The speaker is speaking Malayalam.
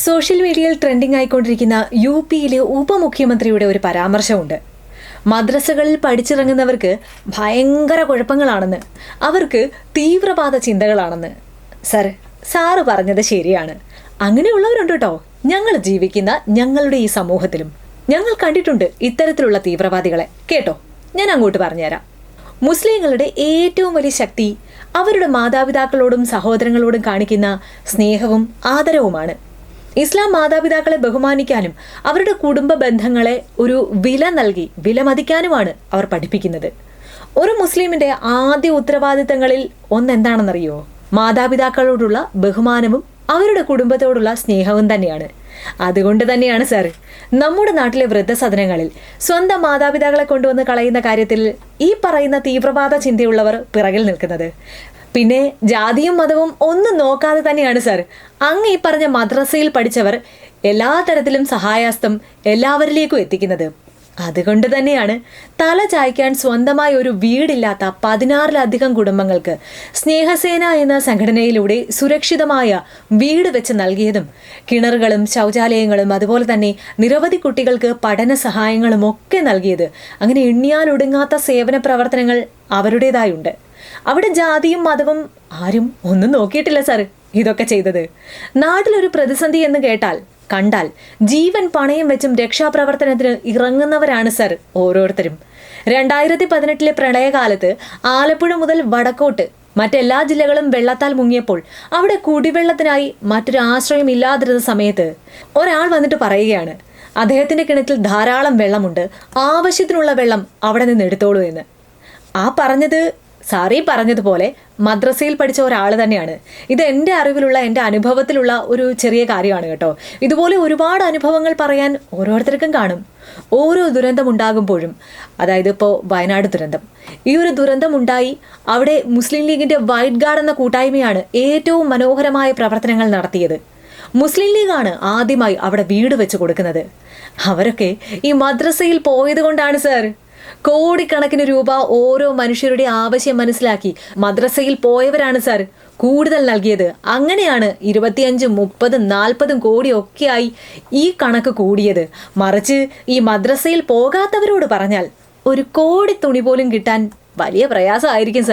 സോഷ്യൽ മീഡിയയിൽ ട്രെൻഡിംഗ് ആയിക്കൊണ്ടിരിക്കുന്ന യു.പിയിലെ ഉപമുഖ്യമന്ത്രിയുടെ ഒരു പരാമർശമുണ്ട്. മദ്രസകളിൽ പഠിച്ചിറങ്ങുന്നവർക്ക് ഭയങ്കര കുഴപ്പങ്ങളാണെന്ന്, അവർക്ക് തീവ്രവാദ ചിന്തകളാണെന്ന്. സാറ് പറഞ്ഞത് ശരിയാണ്. അങ്ങനെയുള്ളവരുണ്ട് കേട്ടോ. ഞങ്ങൾ ജീവിക്കുന്ന ഞങ്ങളുടെ ഈ സമൂഹത്തിലും ഞങ്ങൾ കണ്ടിട്ടുണ്ട് ഇത്തരത്തിലുള്ള തീവ്രവാദികളെ. കേട്ടോ, ഞാൻ അങ്ങോട്ട് പറഞ്ഞുതരാം. മുസ്ലിങ്ങളുടെ ഏറ്റവും വലിയ ശക്തി അവരുടെ മാതാപിതാക്കളോടും സഹോദരങ്ങളോടും കാണിക്കുന്ന സ്നേഹവും ആദരവുമാണ്. ഇസ്ലാം മാതാപിതാക്കളെ ബഹുമാനിക്കാനും അവരുടെ കുടുംബ ബന്ധങ്ങളെ ഒരു വില നൽകി വിലമതിക്കാനുമാണ് അവർ പഠിപ്പിക്കുന്നത്. ഒരു മുസ്ലിമിന്റെ ആദ്യ ഉത്തരവാദിത്തങ്ങളിൽ ഒന്നെന്താണെന്നറിയോ? മാതാപിതാക്കളോടുള്ള ബഹുമാനവും അവരുടെ കുടുംബത്തോടുള്ള സ്നേഹവും തന്നെയാണ്. അതുകൊണ്ട് തന്നെയാണ് നമ്മുടെ നാട്ടിലെ വൃദ്ധസദനങ്ങളിൽ സ്വന്തം മാതാപിതാക്കളെ കൊണ്ടുവന്ന് കളയുന്ന കാര്യത്തിൽ ഈ പറയുന്ന തീവ്രവാദ ചിന്തയുള്ളവർ പിറകിൽ നിൽക്കുന്നത്. പിന്നെ ജാതിയും മതവും ഒന്നും നോക്കാതെ തന്നെയാണ് അങ്ങ് ഈ പറഞ്ഞ മദ്രസയിൽ പഠിച്ചവർ എല്ലാ തരത്തിലും സഹായഹസ്തം എല്ലാവരിലേക്കും എത്തിക്കുന്നത്. അതുകൊണ്ട് തന്നെയാണ് തല ചായ്ക്കാൻ സ്വന്തമായി ഒരു വീടില്ലാത്ത 16-ലധികം കുടുംബങ്ങൾക്ക് സ്നേഹസേന എന്ന സംഘടനയിലൂടെ സുരക്ഷിതമായ വീട് വെച്ച് നൽകിയതും കിണറുകളും ശൗചാലയങ്ങളും അതുപോലെ തന്നെ നിരവധി കുട്ടികൾക്ക് പഠന സഹായങ്ങളും ഒക്കെ നൽകിയത്. അങ്ങനെ എണ്ണിയാലൊടുങ്ങാത്ത സേവന പ്രവർത്തനങ്ങൾ അവരുടേതായുണ്ട്. അവിടെ ജാതിയും മതവും ആരും ഒന്നും നോക്കിയിട്ടില്ല ഇതൊക്കെ ചെയ്തത്. നാട്ടിലൊരു പ്രതിസന്ധി എന്ന് കണ്ടാൽ ജീവൻ പണയം വെച്ചും രക്ഷാപ്രവർത്തനത്തിന് ഇറങ്ങുന്നവരാണ് ഓരോരുത്തരും. 2018 പ്രളയകാലത്ത് ആലപ്പുഴ മുതൽ വടക്കോട്ട് മറ്റെല്ലാ ജില്ലകളും വെള്ളത്താൽ മുങ്ങിയപ്പോൾ അവിടെ കുടിവെള്ളത്തിനായി മറ്റൊരു ആശ്രയം ഇല്ലാതിരുന്ന സമയത്ത് ഒരാൾ വന്നിട്ട് പറയുകയാണ്, അദ്ദേഹത്തിന്റെ കിണറ്റിൽ ധാരാളം വെള്ളമുണ്ട്, ആവശ്യത്തിനുള്ള വെള്ളം അവിടെ നിന്ന് എടുത്തോളൂ എന്ന്. ആ പറഞ്ഞത് പറഞ്ഞതുപോലെ മദ്രസയിൽ പഠിച്ച ഒരാൾ തന്നെയാണ്. ഇത് എൻ്റെ അറിവിലുള്ള എൻ്റെ അനുഭവത്തിലുള്ള ഒരു ചെറിയ കാര്യമാണ് കേട്ടോ. ഇതുപോലെ ഒരുപാട് അനുഭവങ്ങൾ പറയാൻ ഓരോരുത്തർക്കും കാണും. ഓരോ ദുരന്തം ഉണ്ടാകുമ്പോഴും, അതായത് ഇപ്പോൾ വയനാട് ദുരന്തം, ഈ ഒരു ദുരന്തം ഉണ്ടായി അവിടെ മുസ്ലിം ലീഗിന്റെ വൈറ്റ് ഗാർഡ് എന്ന കൂട്ടായ്മയാണ് ഏറ്റവും മനോഹരമായ പ്രവർത്തനങ്ങൾ നടത്തിയത്. മുസ്ലിം ലീഗാണ് ആദ്യമായി അവിടെ വീട് വെച്ച് കൊടുക്കുന്നത്. അവരൊക്കെ ഈ മദ്രസയിൽ പോയത് കൊണ്ടാണ് കോടിക്കണക്കിന് രൂപ ഓരോ മനുഷ്യരുടെ ആവശ്യം മനസ്സിലാക്കി മദ്രസയിൽ പോയവരാണ് കൂടുതൽ നൽകിയത്. അങ്ങനെയാണ് 25, 30, 40 കോടിയൊക്കെയായി ഈ കണക്ക് കൂടിയത്. മറിച്ച് ഈ മദ്രസയിൽ പോകാത്തവരോട് പറഞ്ഞാൽ 1 കോടി തുണി പോലും കിട്ടാൻ വലിയ പ്രയാസമായിരിക്കും